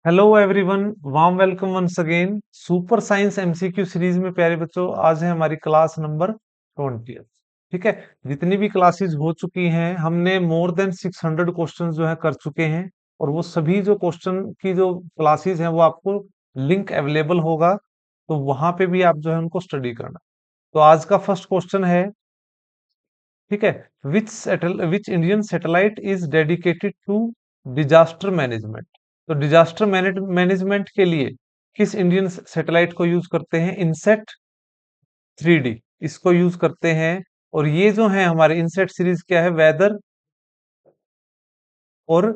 Hello everyone, warm welcome once again. Super science MCQ series में प्यारे बच्चों, आज है हमारी क्लास नंबर 20। ठीक है। जितनी भी क्लासेस हो चुकी हैं, हमने मोर देन 600 क्वेश्चन जो है कर चुके हैं। और वो सभी जो क्वेश्चन की जो क्लासेस हैं वो आपको लिंक अवेलेबल होगा, तो वहां पे भी आप जो है उनको स्टडी करना। तो आज का फर्स्ट क्वेश्चन है, ठीक है, which Indian satellite is dedicated to disaster management. तो डिजास्टर मैनेजमेंट के लिए किस इंडियन सैटेलाइट को यूज करते हैं? इनसेट 3D इसको यूज करते हैं। और ये जो है हमारे इनसेट सीरीज क्या है? वेदर और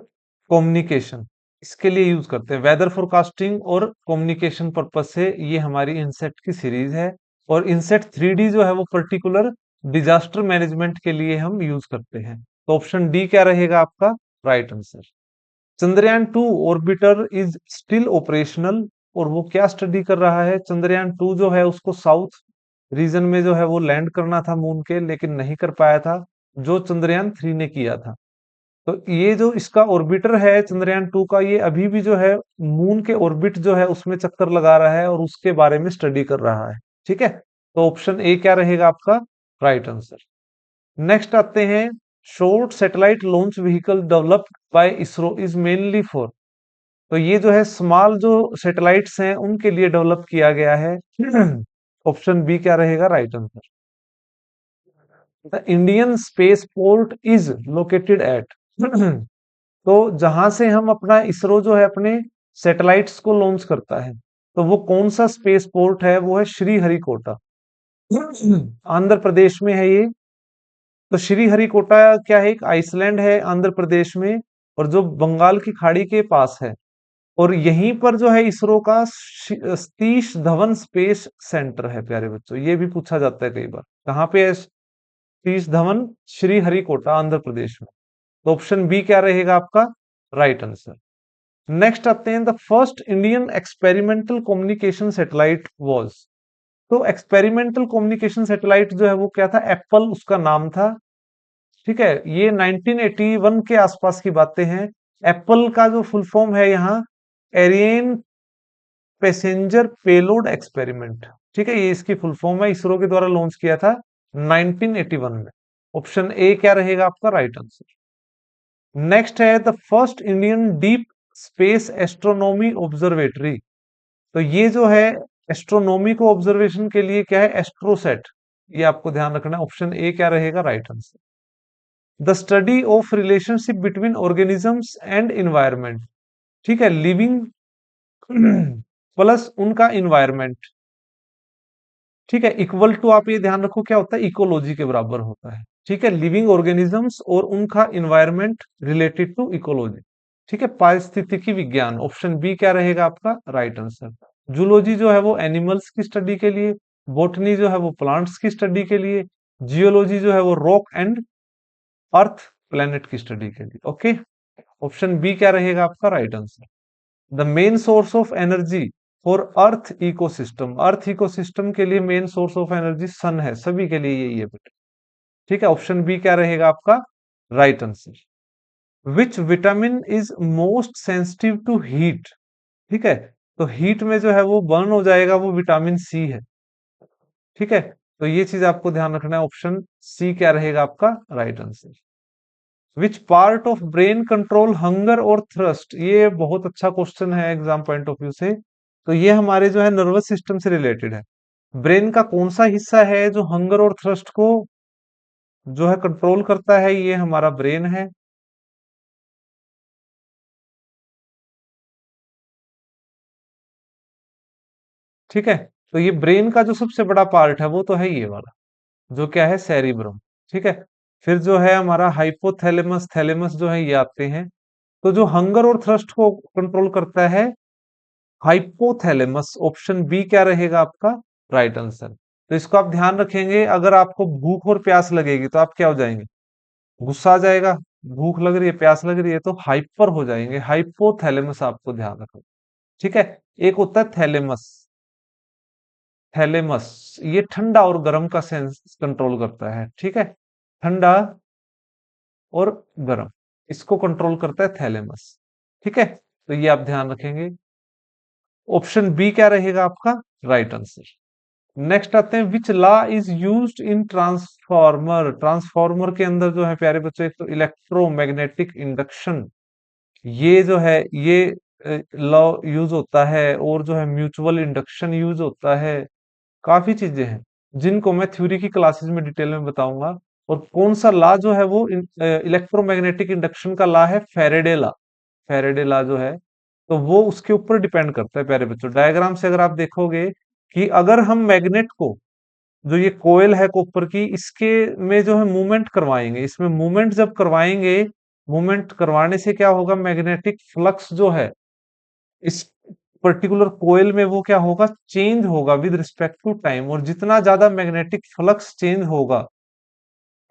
कम्युनिकेशन, इसके लिए यूज करते हैं। वेदर फोरकास्टिंग और कम्युनिकेशन पर्पज से ये हमारी इनसेट की सीरीज है। और इनसेट 3D जो है वो पर्टिकुलर डिजास्टर मैनेजमेंट के लिए हम यूज करते हैं। तो ऑप्शन डी क्या रहेगा आपका right answer. Chandrayaan 2 orbiter is still operational. और वो क्या स्टडी कर रहा है? चंद्रयान 2 जो है उसको साउथ रीजन में जो है वो लैंड करना था मून के, लेकिन नहीं कर पाया था, जो चंद्रयान 3 ने किया था। तो ये जो इसका ऑर्बिटर है चंद्रयान 2 का, ये अभी भी जो है मून के ऑर्बिट जो है उसमें चक्कर लगा रहा है और उसके बारे में स्टडी कर रहा है। ठीक है। तो ऑप्शन ए क्या रहेगा आपका राइट आंसर। नेक्स्ट आते हैं, short satellite launch vehicle developed by ISRO is mainly for. तो ये जो है स्मॉल जो सैटेलाइट्स हैं उनके लिए डेवलप किया गया है। ऑप्शन बी क्या रहेगा right answer. The Indian space port is located at. तो जहां से हम अपना इसरो जो है अपने सैटेलाइट्स को लॉन्च करता है, तो वो कौन सा स्पेस पोर्ट है? वो है श्रीहरिकोटा। आंध्र प्रदेश में है ये। तो श्रीहरिकोटा क्या है? एक आइसलैंड है आंध्र प्रदेश में, और जो बंगाल की खाड़ी के पास है। और यहीं पर जो है इसरो का सतीश धवन स्पेस सेंटर है प्यारे बच्चों। ये भी पूछा जाता है कई बार, कहाँ पे है सतीश धवन? श्रीहरिकोटा आंध्र प्रदेश में। तो ऑप्शन बी क्या रहेगा आपका राइट आंसर। नेक्स्ट आते हैं, the first Indian experimental communication satellite was. तो एक्सपेरिमेंटल कम्युनिकेशन सैटेलाइट जो है वो क्या था? एप्पल उसका नाम था। ठीक है, ये 1981 के आसपास की बातें हैं। एप्पल का जो फुल फॉर्म है यहाँ एरियन पैसेंजर पेलोड एक्सपेरिमेंट। ठीक है, ये इसकी फुल फॉर्म है, इसरो के द्वारा लॉन्च किया था 1981 में। ऑप्शन ए क्या रहेगा आपका राइट आंसर। नेक्स्ट है, the first Indian deep space astronomy observatory. तो ये जो है एस्ट्रोनॉमी को ऑब्जर्वेशन के लिए क्या है? एस्ट्रोसेट। ये आपको ध्यान रखना है। ऑप्शन ए क्या रहेगा right answer. The study of relationship between organisms and environment. ठीक है, लिविंग प्लस उनका इन्वायरमेंट। ठीक है, इक्वल टू आप ये ध्यान रखो क्या होता है? इकोलॉजी के बराबर होता है। ठीक है, लिविंग ऑर्गेनिजम्स और उनका इन्वायरमेंट रिलेटेड टू इकोलॉजी। ठीक है, पारिस्थितिकी विज्ञान। ऑप्शन बी क्या रहेगा आपका राइट आंसर। जूलॉजी जो है वो एनिमल्स की स्टडी के लिए, बोटनी जो है वो प्लांट्स की स्टडी के लिए, जियोलॉजी जो है वो रॉक एंड अर्थ प्लेनेट की स्टडी के लिए। ओके, ऑप्शन बी क्या रहेगा आपका right answer. The main source of energy for earth ecosystem. Earth ecosystem के लिए main source of energy sun है, सभी के लिए यही है बेटा। ठीक है, ऑप्शन बी क्या रहेगा आपका right answer. Which vitamin is most sensitive to heat. ठीक है, तो हीट में जो है वो बर्न हो जाएगा, वो विटामिन सी है। ठीक है, तो ये चीज आपको ध्यान रखना है। ऑप्शन सी क्या रहेगा आपका right answer. Which part of brain control hunger और थ्रस्ट। ये बहुत अच्छा क्वेश्चन है एग्जाम पॉइंट ऑफ व्यू से। तो ये हमारे जो है नर्वस सिस्टम से रिलेटेड है। ब्रेन का कौन सा हिस्सा है जो हंगर और थ्रस्ट को जो है कंट्रोल करता है? ये हमारा ब्रेन है। ठीक है, तो ये ब्रेन का जो सबसे बड़ा पार्ट है वो तो है ये वाला, जो क्या है? सेरिब्रम। ठीक है, फिर जो है हमारा हाइपोथैलेमस, थैलेमस जो है ये आते हैं। तो जो हंगर और थ्रस्ट को कंट्रोल करता है हाइपोथैलेमस। ऑप्शन बी क्या रहेगा आपका राइट आंसर। तो इसको आप ध्यान रखेंगे, अगर आपको भूख और प्यास लगेगी तो आप क्या हो जाएंगे? गुस्सा आ जाएगा। भूख लग रही है, प्यास लग रही है, तो हाइपर हो जाएंगे। हाइपोथैलेमस आपको ध्यान रखना। ठीक है, एक होता है थैलेमस। थैलेमस ये ठंडा और गर्म का सेंस कंट्रोल करता है। ठीक है, ठंडा और गर्म, इसको कंट्रोल करता है थैलेमस। ठीक है, तो ये आप ध्यान रखेंगे। ऑप्शन बी क्या रहेगा आपका राइट आंसर। नेक्स्ट आते हैं, which law is used in transformer. Transformer के अंदर जो है प्यारे बच्चों, एक तो इलेक्ट्रोमैग्नेटिक इंडक्शन, ये जो है ये लॉ यूज होता है, और जो है म्यूचुअल इंडक्शन यूज होता है। काफी चीजें हैं जिनको मैं थ्योरी की क्लासेस में डिटेल में बताऊंगा। और कौन सा लॉ जो है वो इलेक्ट्रोमैग्नेटिक इंडक्शन का लॉ है फेरेडे लॉ। फेरेडे लॉ जो है, तो वो उसके ऊपर डिपेंड करता है प्यारे बच्चों। डायग्राम से अगर आप देखोगे कि अगर हम मैग्नेट को, जो ये कोयल है कॉपर की, इसके में जो है मूवमेंट करवाएंगे, इसमें मूवमेंट जब करवाएंगे, मूवमेंट करवाने से क्या होगा, मैग्नेटिक फ्लक्स जो है इस पर्टिकुलर कोयल में वो क्या होगा, चेंज होगा विद रिस्पेक्ट टू टाइम। और जितना ज्यादा मैग्नेटिक फ्लक्स चेंज होगा,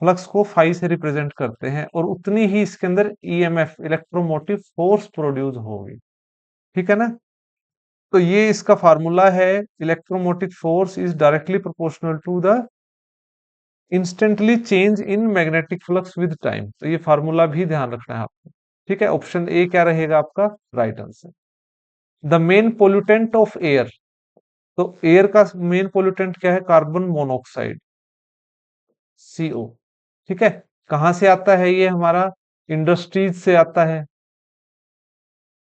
फ्लक्स को फाई से रिप्रेजेंट करते हैं, और उतनी ही इसके अंदर ईएमएफ इलेक्ट्रोमोटिव फोर्स प्रोड्यूस होगी। ठीक है ना। तो ये इसका फार्मूला है, electromotive force is directly proportional to the instantly change in magnetic flux with time. तो ये फार्मूला भी ध्यान रखना है आपको। ठीक है, ऑप्शन ए क्या रहेगा आपका right answer. The main pollutant of air. तो एयर का मेन पोल्यूटेंट क्या है, कार्बन मोनोऑक्साइड, सीओ। ठीक है, कहां से आता है ये हमारा, इंडस्ट्रीज से आता है,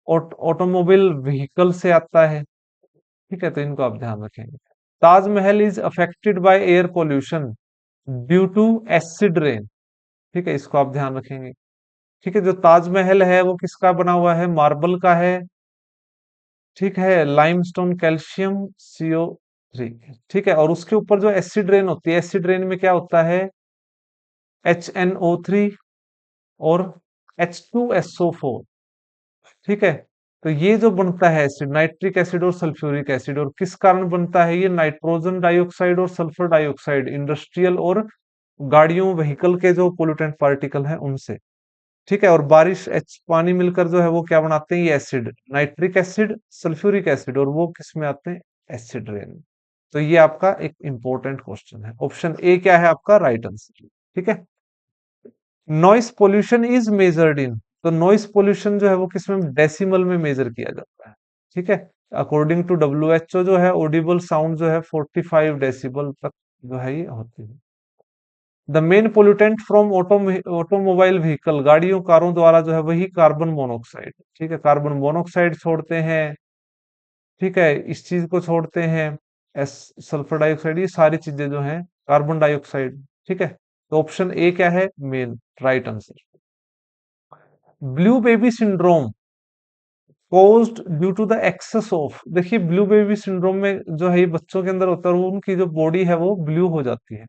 ऑटोमोबाइल व्हीकल से आता है। ठीक है, तो इनको आप ध्यान रखेंगे। Taj Mahal is affected by air pollution due to acid rain. ठीक है, इसको आप ध्यान रखेंगे। ठीक है, जो ताजमहल है वो किसका बना हुआ है, मार्बल का है। ठीक है, लाइमस्टोन, कैल्शियम, CO3। ठीक है, और उसके ऊपर जो एसिड रेन होती है, एसिड रेन में क्या होता है, HNO3 और H2SO4। ठीक है, तो ये जो बनता है एसिड, नाइट्रिक एसिड और सल्फ्यूरिक एसिड, और किस कारण बनता है ये, नाइट्रोजन डाइऑक्साइड और सल्फर डाइऑक्साइड, इंडस्ट्रियल और गाड़ियों व्हीकल के जो पोल्यूटेंट पार्टिकल हैं उनसे। ठीक है, और बारिश पानी मिलकर जो है वो क्या बनाते हैं, ये acid, nitric acid, sulphuric acid, और वो किस में आते हैं, एसिड रेन। तो ये आपका एक इंपॉर्टेंट क्वेश्चन है। ऑप्शन ए क्या है आपका राइट आंसर। ठीक है। Noise pollution is measured in. तो नॉइस पोल्यूशन जो है वो किसमें, डेसिमल में मेजर किया जाता है। ठीक है, अकॉर्डिंग टू WHO जो है, ऑडिबल साउंड जो है 45 डेसिबल तक जो है ये होती है। The main pollutant from automobile vehicle, गाड़ियों कारों द्वारा जो है वही कार्बन मोनोऑक्साइड। ठीक है, कार्बन मोनोऑक्साइड छोड़ते हैं। ठीक है, इस चीज को छोड़ते हैं, एस सल्फर डाइऑक्साइड, ये सारी चीजें जो हैं कार्बन डाइऑक्साइड। ठीक है, तो ऑप्शन ए क्या है main right answer. Blue baby syndrome caused due to the excess of. देखिए, ब्लू बेबी सिंड्रोम में जो है ये बच्चों के अंदर होता है, वो उनकी जो बॉडी है वो ब्लू हो जाती है।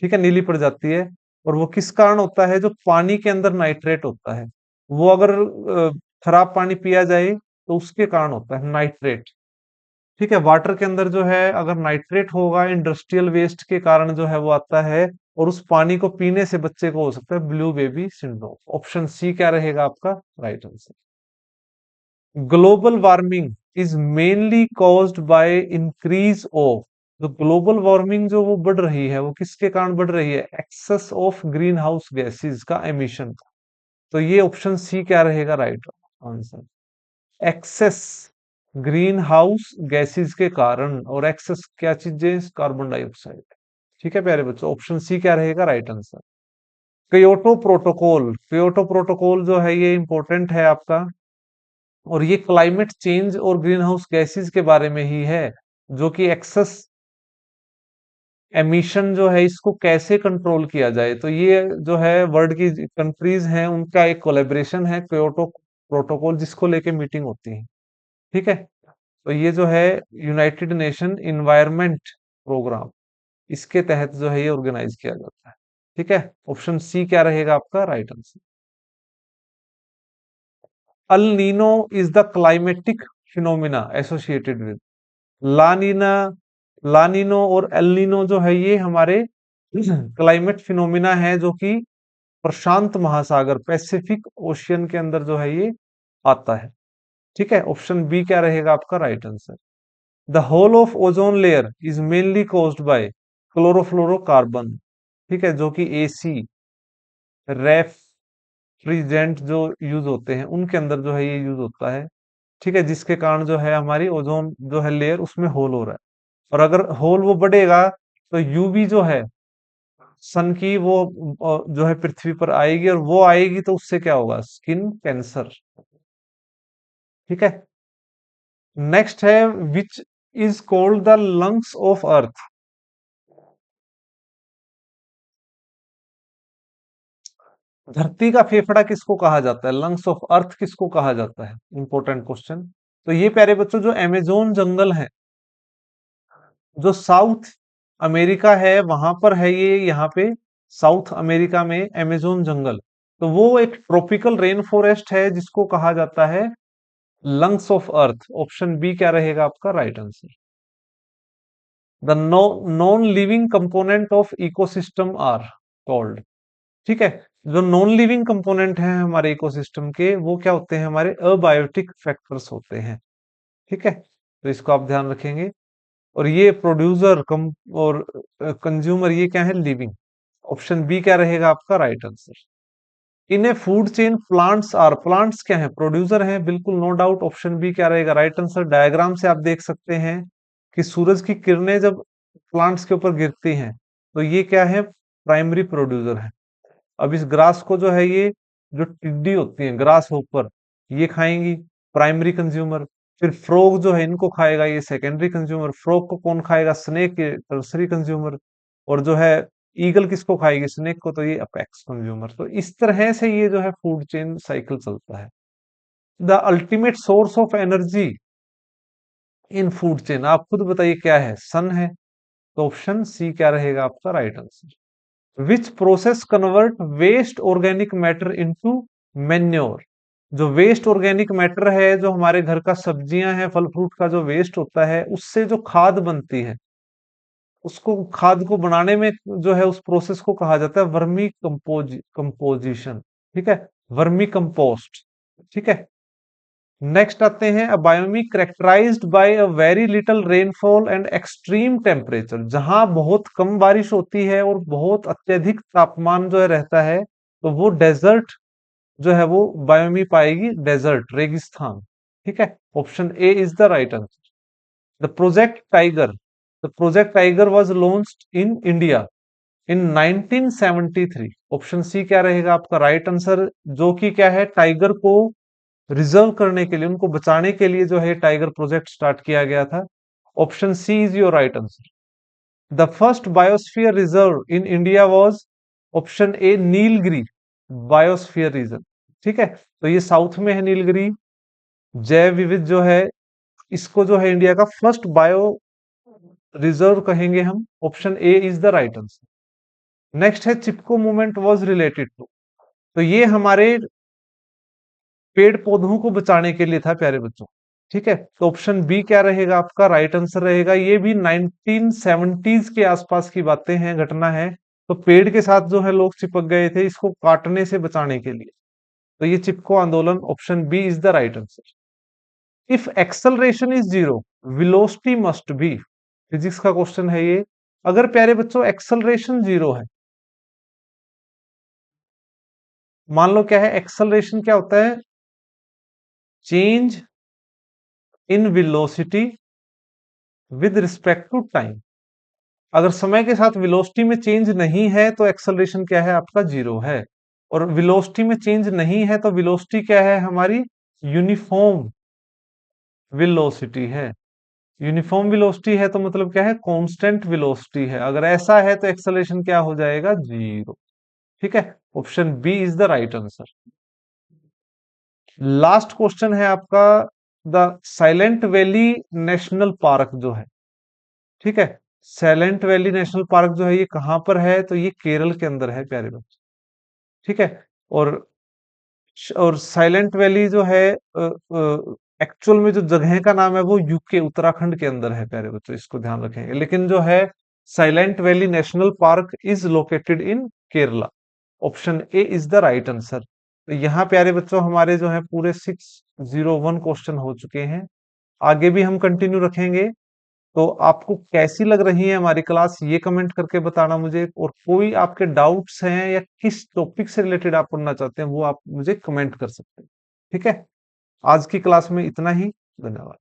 ठीक है, नीली पड़ जाती है। और वो किस कारण होता है, जो पानी के अंदर नाइट्रेट होता है, वो अगर खराब पानी पिया जाए तो उसके कारण होता है नाइट्रेट। ठीक है, वाटर के अंदर जो है अगर नाइट्रेट होगा, इंडस्ट्रियल वेस्ट के कारण जो है वो आता है, और उस पानी को पीने से बच्चे को हो सकता है blue baby syndrome. Option C क्या रहेगा आपका right answer. Global warming is mainly caused by increase of. जो ग्लोबल वार्मिंग जो वो बढ़ रही है, वो किसके कारण बढ़ रही है, excess of green house gases का एमिशन। तो ये ऑप्शन सी क्या रहेगा right answer. Excess green house gases के कारण, और एक्सेस क्या चीजें, कार्बन डाइऑक्साइड। ठीक है प्यारे बच्चों, ऑप्शन सी क्या रहेगा right answer. Kyoto protocol, Kyoto protocol जो है ये इंपॉर्टेंट है आपका, और ये क्लाइमेट चेंज और ग्रीन हाउस गैसेज के बारे में ही है, जो कि एक्सेस एमिशन जो है इसको कैसे कंट्रोल किया जाए। तो ये जो है वर्ल्ड की कंट्रीज हैं उनका एक कोलेब्रेशन है, क्योटो प्रोटोकॉल, जिसको लेके मीटिंग होती है। ठीक है, तो ये जो है यूनाइटेड नेशन इन्वायरमेंट प्रोग्राम, इसके तहत जो है ये ऑर्गेनाइज किया जाता है। ठीक है, ऑप्शन सी क्या रहेगा आपका right answer. El Nino is the climatic phenomena associated with. La Nina, La Nino और एल नीनो जो है ये हमारे क्लाइमेट फिनोमिना है, जो कि प्रशांत महासागर, पैसिफिक ओशियन के अंदर जो है ये आता है। ठीक है, ऑप्शन बी क्या रहेगा आपका right answer. The hole of ozone layer is mainly caused by chlorofluorocarbon. ठीक है, जो कि AC रेफ्रिजरेंट जो यूज होते हैं उनके अंदर जो है ये यूज होता है। ठीक है, जिसके कारण जो है हमारी ओजोन जो है लेयर उसमें होल हो रहा है। और अगर होल वो बढ़ेगा तो यूवी जो है सन की वो जो है पृथ्वी पर आएगी, और वो आएगी तो उससे क्या होगा, स्किन कैंसर। ठीक है। नेक्स्ट है, which is called the lungs of अर्थ। धरती का फेफड़ा किसको कहा जाता है, लंग्स ऑफ अर्थ किसको कहा जाता है, इंपॉर्टेंट क्वेश्चन। तो ये प्यारे बच्चों जो अमेजोन जंगल है, जो साउथ अमेरिका है वहां पर है ये, यहाँ पे साउथ अमेरिका में अमेजोन जंगल, तो वो एक ट्रॉपिकल रेन फॉरेस्ट है जिसको कहा जाता है lungs of earth. Option B क्या रहेगा आपका right answer. The non living component of ecosystem are called. ठीक है। जो नॉन लिविंग कंपोनेंट हैं हमारे इकोसिस्टम के, वो क्या होते हैं, हमारे अबायोटिक फैक्टर्स होते हैं। ठीक है, तो इसको आप ध्यान रखेंगे। और ये प्रोड्यूसर कम और कंज्यूमर ये क्या है, लिविंग। ऑप्शन बी क्या रहेगा आपका right answer. In a food chain plants are, plants क्या है, प्रोड्यूसर हैं, बिल्कुल नो डाउट। ऑप्शन बी क्या रहेगा राइट आंसर। डायग्राम से आप देख सकते हैं कि सूरज की किरणें जब प्लांट्स के ऊपर गिरती हैं तो ये क्या है, प्राइमरी प्रोड्यूसर है। अब इस ग्रास को जो है ये, जो टिड्डी होती है ग्रास होपर, ये खाएंगी, प्राइमरी कंज्यूमर। फिर फ्रॉग जो है इनको खाएगा, ये सेकेंडरी कंज्यूमर। फ्रॉग को कौन खाएगा, स्नेक, टर्सरी कंज्यूमर। और जो है ईगल किसको खाएगी, स्नेक को, तो ये अपेक्स कंज्यूमर। तो इस तरह से ये जो है फूड चेन साइकिल चलता है। The ultimate source of energy in food chain, आप खुद बताइए क्या है, सन है। तो ऑप्शन सी क्या रहेगा आपका right answer. Which process convert waste organic matter into manure. जो वेस्ट ऑर्गेनिक मैटर है, जो हमारे घर का सब्जियां हैं, फल फ्रूट का जो वेस्ट होता है, उससे जो खाद बनती है, उसको खाद को बनाने में जो है उस प्रोसेस को कहा जाता है वर्मी कंपोजिशन। ठीक है, वर्मी कंपोस्ट। ठीक है। नेक्स्ट आते हैं, a biome characterized by a very little rainfall and extreme temperature. जहां बहुत कम बारिश होती है और बहुत अत्यधिक तापमान जो है रहता है, तो वो डेजर्ट जो है वो बायोमी पाएगी, डेजर्ट, रेगिस्तान। ठीक है, option A is the right answer. The project tiger, the project tiger was launched in India in 1973। Option C क्या रहेगा आपका राइट आंसर। जो कि क्या है, टाइगर को रिजर्व करने के लिए, उनको बचाने के लिए जो है टाइगर प्रोजेक्ट स्टार्ट किया गया था। Option C is your right answer. The first biosphere reserve in India was, option A Nilgiri biosphere reserve. ठीक है, तो ये साउथ में है नीलगिरी। जैव विविध जो है, इसको जो है इंडिया का फर्स्ट बायो रिजर्व कहेंगे हम। Option A is the right answer. Next है, चिपको मूवमेंट वाज रिलेटेड टू। तो ये हमारे पेड़ पौधों को बचाने के लिए था प्यारे बच्चों। ठीक है, तो ऑप्शन बी क्या रहेगा आपका राइट आंसर रहेगा। ये भी 1970s के आसपास की बातें हैं, घटना है। तो पेड़ के साथ जो है लोग चिपक गए थे इसको काटने से बचाने के लिए। तो ये चिपको आंदोलन, option B is the right answer. If acceleration is zero, velocity must be. Physics का क्वेश्चन है ये। अगर प्यारे बच्चों एक्सेलरेशन जीरो है, मान लो क्या है, एक्सेलरेशन क्या होता है, change in velocity with respect to time. अगर समय के साथ वेलोसिटी में चेंज नहीं है तो एक्सेलरेशन क्या है आपका, जीरो है। और वेलोसिटी में चेंज नहीं है तो वेलोसिटी क्या है हमारी, यूनिफॉर्म वेलोसिटी है। यूनिफॉर्म वेलोसिटी है तो मतलब क्या है, कांस्टेंट वेलोसिटी है। अगर ऐसा है तो एक्सेलरेशन क्या हो जाएगा, जीरो। ठीक है, option B is the right answer. Last question है आपका, the silent valley national park जो है, ठीक है, साइलेंट वैली नेशनल पार्क जो है ये कहां पर है, तो ये केरल के अंदर है प्यारे बच्चे। ठीक है। और साइलेंट वैली जो है एक्चुअल में जो जगह का नाम है वो यूके, उत्तराखंड के अंदर है प्यारे बच्चों, इसको ध्यान रखेंगे। लेकिन जो है silent valley national park is located in Kerala. Option A is the right answer. तो यहाँ प्यारे बच्चों हमारे जो है पूरे 601 क्वेश्चन हो चुके हैं। आगे भी हम कंटिन्यू रखेंगे। तो आपको कैसी लग रही है हमारी क्लास, ये कमेंट करके बताना मुझे। और कोई आपके डाउट्स हैं या किस टॉपिक से रिलेटेड आप पढ़ना चाहते हैं वो आप मुझे कमेंट कर सकते हैं। ठीक है। आज की क्लास में इतना ही। धन्यवाद।